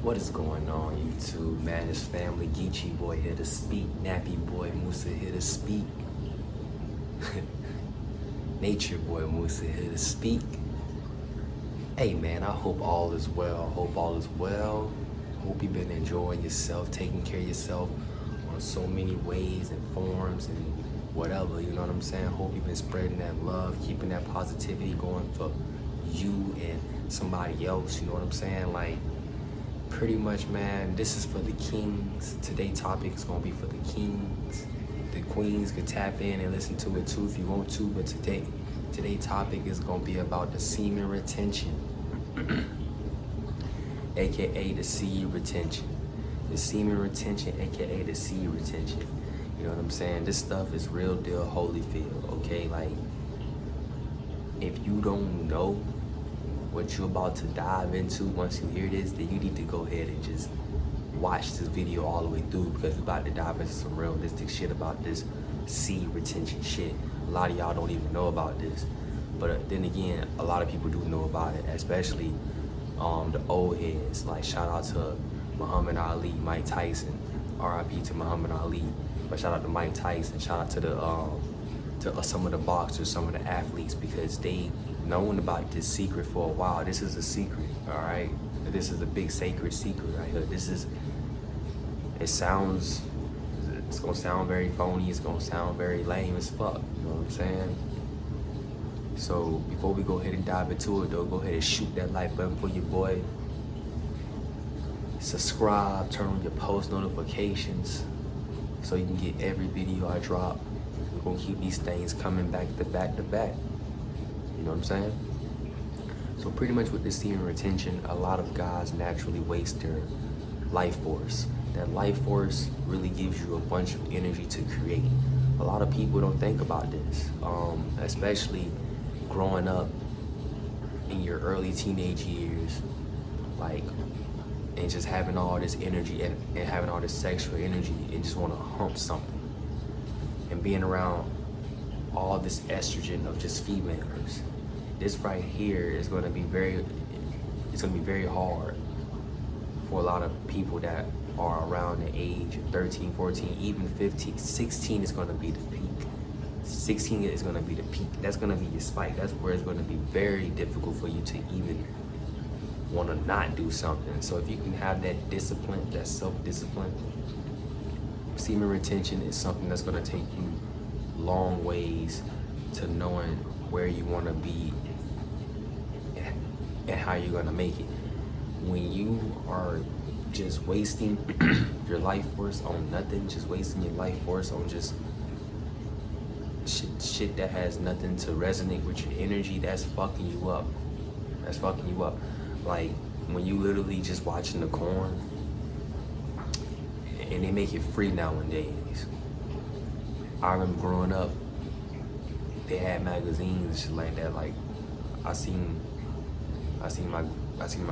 What is going on, YouTube? Man, it's family. Geechee boy here to speak. Nappy boy Musa here to speak. Nature boy Musa here to speak. Hey man, I hope all is well. Hope all is well. Hope you've been enjoying yourself, taking care of yourself on so many ways and forms and whatever, you know what I'm saying? Hope you've been spreading that love, keeping that positivity going for you and somebody else, you know what I'm saying? Like, pretty much, man, this is for the kings. Today's topic is gonna be for the kings. The queens could tap in and listen to it too if you want to, but today's topic is gonna be about the semen retention, aka the seed retention. The semen retention, aka the seed retention. You know what I'm saying? This stuff is real deal Holyfield, okay? Like, if you don't know what you're about to dive into once you hear this, then you need to go ahead and just watch this video all the way through, because we're about to dive into some realistic shit about this seed retention shit. A lot of y'all don't even know about this, but then again, a lot of people do know about it, especially the old heads. Like, shout out to Muhammad Ali, Mike Tyson, R.I.P. to Muhammad Ali, but shout out to Mike Tyson, shout out to the some of the boxers, some of the athletes, because they known about this secret for a while. This is a secret, all right? This is a big sacred secret right here. It's gonna sound very phony, it's gonna sound very lame as fuck, you know what I'm saying? So before we go ahead and dive into it though, go ahead and shoot that like button for your boy. Subscribe, turn on your post notifications so you can get every video I drop. We're gonna keep these things coming back to back to back. You know what I'm saying? So pretty much with this semen retention, a lot of guys naturally waste their life force. That life force really gives you a bunch of energy to create. A lot of people don't think about this, especially growing up in your early teenage years, like, and just having all this energy and having all this sexual energy and just want to hump something, and being around all this estrogen of just females. This right here is going to be very hard for a lot of people that are around the age of 13, 14, even 15. 16 is going to be the peak. 16 is going to be the peak. That's going to be your spike. That's where it's going to be very difficult for you to even want to not do something. So if you can have that discipline, that self-discipline, semen retention is something that's going to take you long ways to knowing where you want to be and how you're going to make it. When you are just wasting your life force on nothing, just wasting your life force on just shit that has nothing to resonate with your energy, that's fucking you up. That's fucking you up. Like, when you literally just watching the corn, and they make it free nowadays. I remember growing up, they had magazines and shit like that. Like, I seen my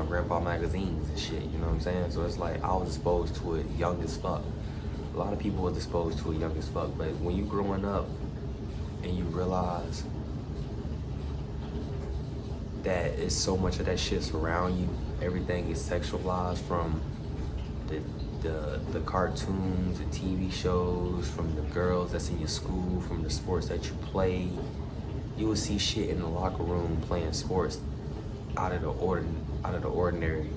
grandpa magazines and shit, you know what I'm saying? So it's like, I was exposed to it young as fuck. A lot of people was exposed to it young as fuck, but when you growing up and you realize that it's so much of that shit's around you, everything is sexualized, from the cartoons, the TV shows, from the girls that's in your school, from the sports that you play. You will see shit in the locker room playing sports out of the ordinary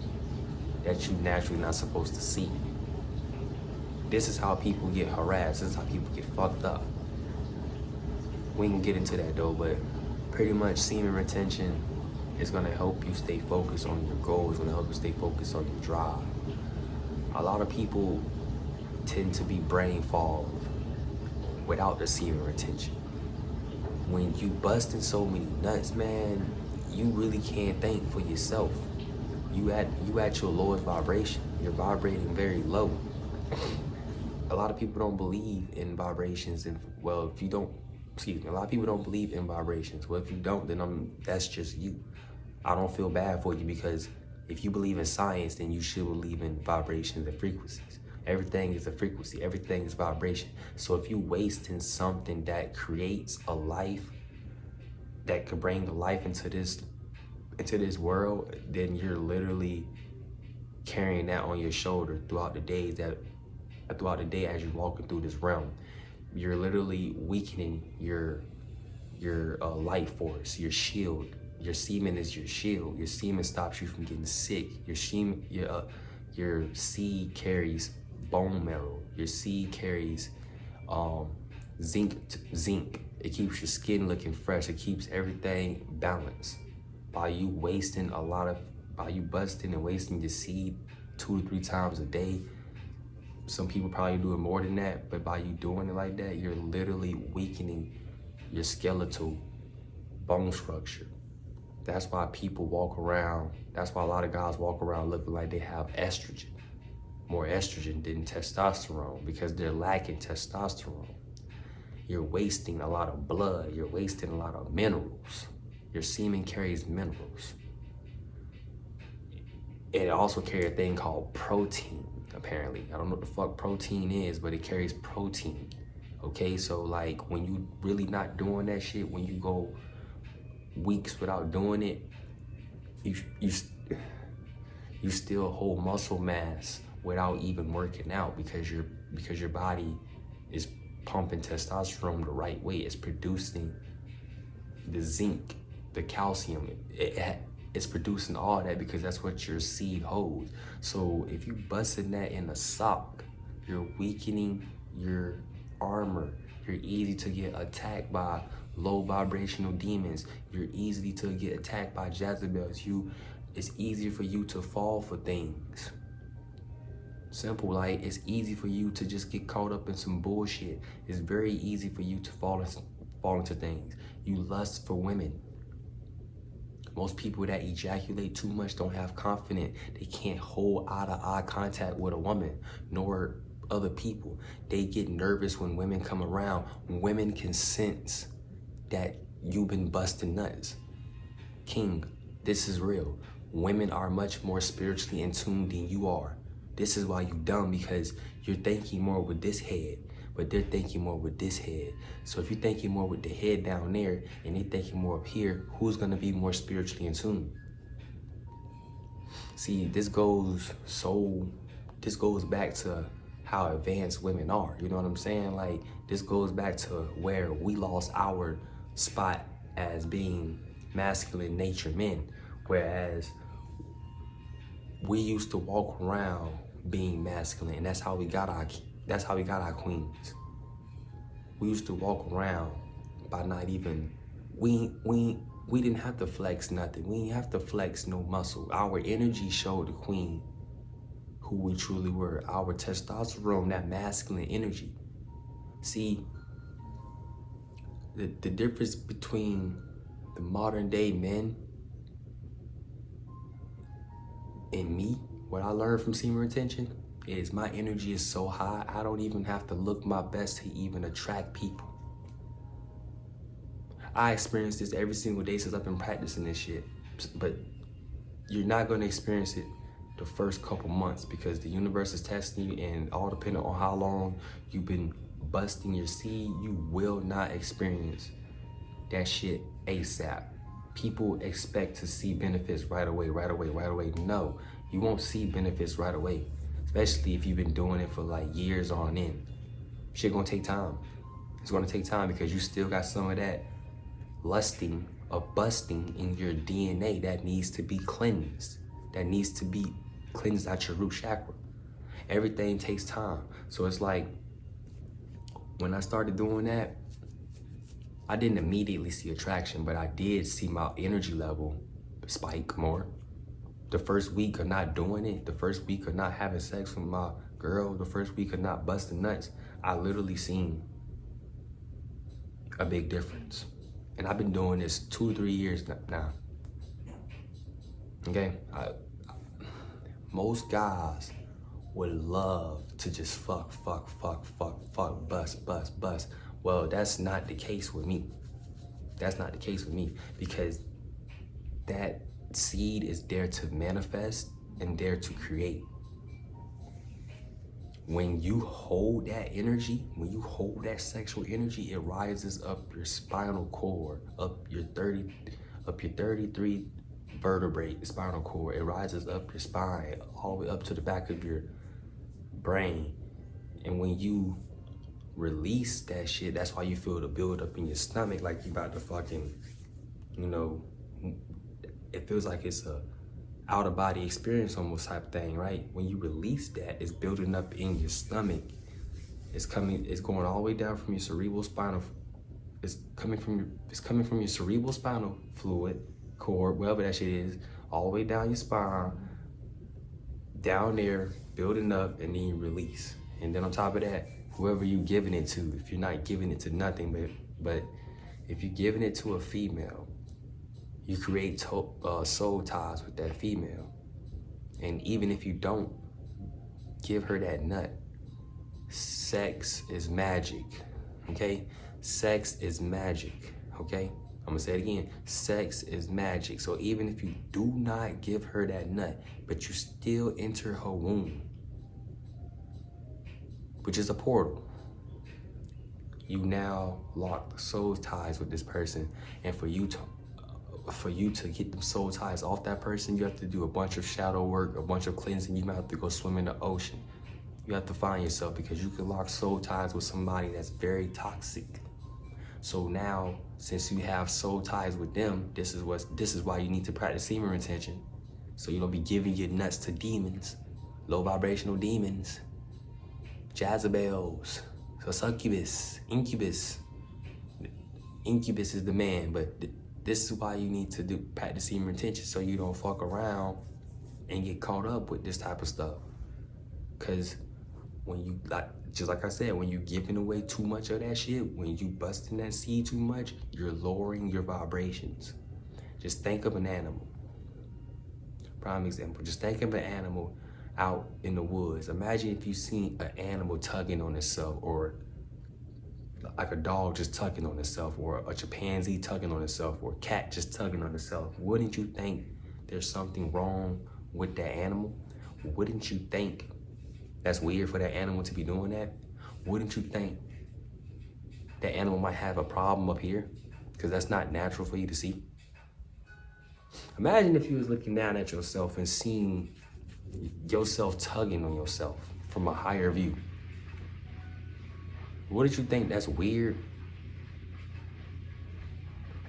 that you naturally not supposed to see. This is how people get harassed. This is how people get fucked up. We can get into that though, but pretty much semen retention is gonna help you stay focused on your goals. It's gonna help you stay focused on your drive. A lot of people tend to be brain fogged without the semen retention. When you busting so many nuts, man, you really can't think for yourself. You at your lowest vibration. You're vibrating very low. A lot of people don't believe in vibrations, and a lot of people don't believe in vibrations. Well, if you don't, then that's just you. I don't feel bad for you, because if you believe in science, then you should believe in vibrations and frequencies. Everything is a frequency, everything is vibration. So if you wasting something that creates a life, that could bring life into this world, then you're literally carrying that on your shoulder throughout the days throughout the day as you're walking through this realm. You're literally weakening your life force, your shield. Your semen is your shield. Your semen stops you from getting sick. Your seed carries bone marrow. Your seed carries zinc. It keeps your skin looking fresh. It keeps everything balanced. By you busting and wasting your seed 2 to 3 times a day, some people probably do it more than that, but by you doing it like that, you're literally weakening your skeletal bone structure. That's why people walk around, that's why a lot of guys walk around looking like they have estrogen, more estrogen than testosterone, because they're lacking testosterone. You're wasting a lot of blood, you're wasting a lot of minerals. Your semen carries minerals. It also carries a thing called protein, apparently. I don't know what the fuck protein is, but it carries protein. Okay, so like when you really not doing that shit, when you go weeks without doing it, you still hold muscle mass without even working out, because your body is pumping testosterone the right way. It's producing the zinc, the calcium. It's producing all that because that's what your seed holds. So if you busting that in a sock, you're weakening your armor. You're easy to get attacked by low vibrational demons. You're easy to get attacked by Jezebels. It's easier for you to fall for things. Simple, like it's easy for you to just get caught up in some bullshit. It's very easy for you to fall into things. You lust for women. Most people that ejaculate too much don't have confidence. They can't hold eye-to-eye contact with a woman, nor other people. They get nervous when women come around. Women can sense that you've been busting nuts. King, this is real. Women are much more spiritually in tune than you are. This is why you dumb, because you're thinking more with this head, but they're thinking more with this head. So if you're thinking more with the head down there and they're thinking more up here, who's gonna be more spiritually in tune? See, this goes back to how advanced women are. You know what I'm saying? Like, this goes back to where we lost our spot as being masculine nature men, whereas we used to walk around being masculine, and that's how we got our queens. We used to walk around by not even, we didn't have to flex nothing. We didn't have to flex no muscle. Our energy showed the queen who we truly were. Our testosterone, that masculine energy. See, the difference between the modern day men and me, what I learned from semen retention, is my energy is so high, I don't even have to look my best to even attract people. I experience this every single day since I've been practicing this shit. But you're not gonna experience it the first couple months, because the universe is testing you, and all depending on how long you've been busting your seed, you will not experience that shit ASAP. People expect to see benefits right away. No, you won't see benefits right away, especially if you've been doing it for like years on end. Shit gonna take time. It's gonna take time because you still got some of that lusting or busting in your DNA that needs to be cleansed. That needs to be cleansed out your root chakra. Everything takes time. So it's like, when I started doing that, I didn't immediately see attraction, but I did see my energy level spike more. The first week of not doing it, the first week of not having sex with my girl, the first week of not busting nuts, I literally seen a big difference. And I've been doing this 2 or 3 years now. Okay? Most guys would love to just fuck, bust. Well, that's not the case with me. That's not the case with me, because that seed is there to manifest and there to create. When you hold that energy, when you hold that sexual energy, it rises up your spinal cord, up your 33 vertebrae, the spinal cord. It rises up your spine, all the way up to the back of your brain. And when you release that shit, that's why you feel the build up in your stomach, like you about to fucking, you know, it feels like it's a out of body experience almost type thing, right? When you release that, it's building up in your stomach. It's going all the way down from your cerebral spinal. It's coming from your cerebral spinal fluid cord, wherever that shit is, all the way down your spine, down there, building up, and then you release. And then on top of that, whoever you giving it to, if you're not giving it to nothing, but if you're giving it to a female, you create soul ties with that female. And even if you don't give her that nut, sex is magic, okay? Sex is magic, okay? I'm gonna say it again, sex is magic. So even if you do not give her that nut, but you still enter her womb, which is a portal, you now lock soul ties with this person. And for you to get them soul ties off that person, you have to do a bunch of shadow work, a bunch of cleansing. You might have to go swim in the ocean. You have to find yourself, because you can lock soul ties with somebody that's very toxic. So now, since you have soul ties with them, this is why you need to practice semen retention. So you don't be giving your nuts to demons, low vibrational demons, Jezebels, so succubus, incubus. Incubus is the man, but this is why you need to practice semen retention, so you don't fuck around and get caught up with this type of stuff. Cause when you, just like I said, when you giving away too much of that shit, when you busting that seed too much, you're lowering your vibrations. Just think of an animal. Prime example, just think of an animal out in the woods. Imagine if you seen an animal tugging on itself, or like a dog just tugging on itself, or a chimpanzee tugging on itself, or a cat just tugging on itself. Wouldn't you think there's something wrong with that animal? Wouldn't you think that's weird for that animal to be doing that? Wouldn't you think that animal might have a problem up here? Because that's not natural for you to see. Imagine if you was looking down at yourself and seeing yourself tugging on yourself from a higher view. Wouldn't you think that's weird?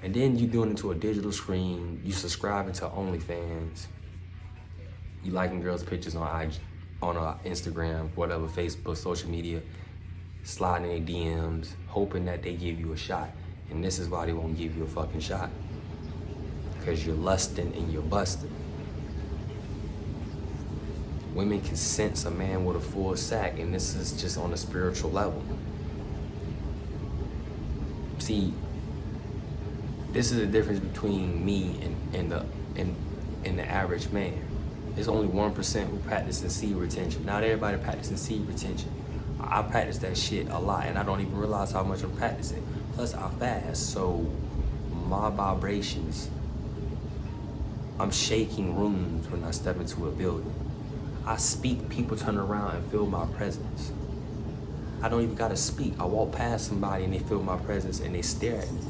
And then you doing it to a digital screen, you subscribing to OnlyFans, you liking girls' pictures on IG, on Instagram, whatever, Facebook, social media, sliding in their DMs, hoping that they give you a shot. And this is why they won't give you a fucking shot. Because you're lusting and you're busting. Women can sense a man with a full sack, and this is just on a spiritual level. See, this is the difference between me and the average man. There's only 1% who practices seed retention. Not everybody practicing seed retention. I practice that shit a lot, and I don't even realize how much I'm practicing. Plus, I fast, so my vibrations, I'm shaking rooms when I step into a building. I speak, people turn around and feel my presence. I don't even gotta speak. I walk past somebody and they feel my presence and they stare at me.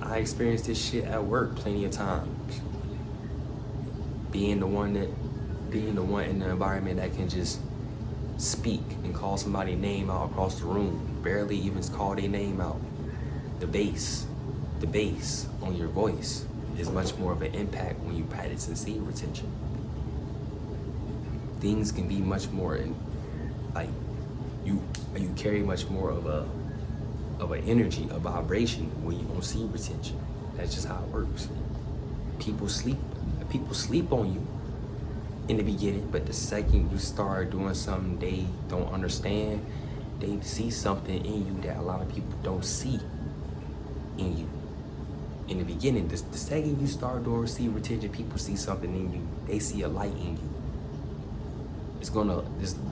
I experienced this shit at work plenty of times. Being the one in the environment that can just speak and call somebody's name out across the room, barely even call their name out. The bass on your voice is much more of an impact when you practice in seed retention. Things can be much more you carry much more of an energy, a vibration when you don't seed retention. That's just how it works. People sleep on you in the beginning, but the second you start doing something they don't understand, they see something in you that a lot of people don't see in you. In the beginning, the second you start doing seed retention, people see something in you. They see a light in you.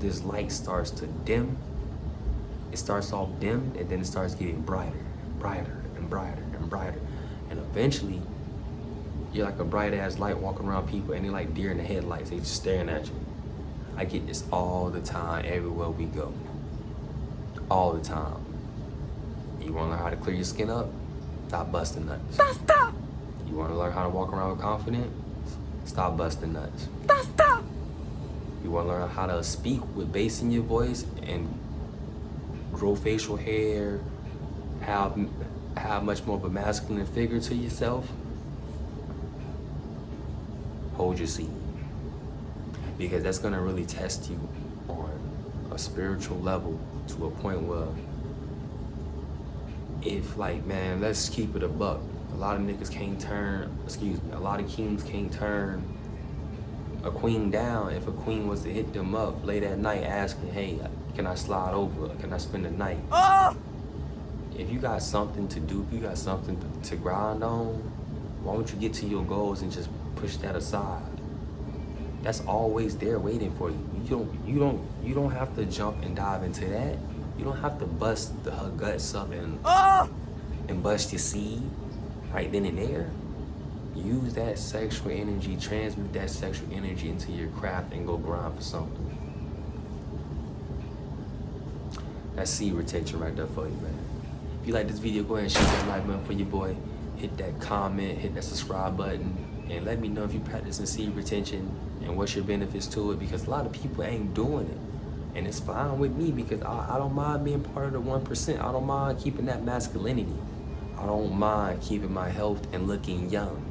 This light starts to dim. It starts off dim, and then it starts getting brighter, and brighter, and brighter. And eventually, you're like a bright ass light walking around people, and they're like deer in the headlights. They just staring at you. I get this all the time, everywhere we go. All the time. You wanna learn how to clear your skin up? Stop busting nuts. Stop. You want to learn how to walk around with confidence? Stop busting nuts. Stop. You want to learn how to speak with bass in your voice and grow facial hair, have much more of a masculine figure to yourself? Hold your seat. Because that's going to really test you on a spiritual level to a point where if, like, man, let's keep it a buck. A lot of niggas can't turn, a lot of kings can't turn a queen down if a queen was to hit them up late at night asking, hey, can I slide over? Can I spend the night? If you got something to do, if you got something to grind on, why don't you get to your goals and just push that aside? That's always there waiting for you. You don't have to jump and dive into that. You don't have to bust her guts up and bust your seed right then and there. Use that sexual energy, transmute that sexual energy into your craft and go grind for something. That's seed retention right there for you, man. If you like this video, go ahead and shoot that like button for your boy. Hit that comment, hit that subscribe button, and let me know if you practicing seed retention and what's your benefits to it, because a lot of people ain't doing it. And it's fine with me because I don't mind being part of the 1%. I don't mind keeping that masculinity. I don't mind keeping my health and looking young.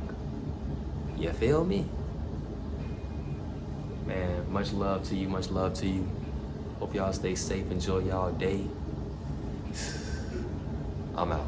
You feel me? Man, much love to you, much love to you. Hope y'all stay safe, enjoy y'all day. I'm out.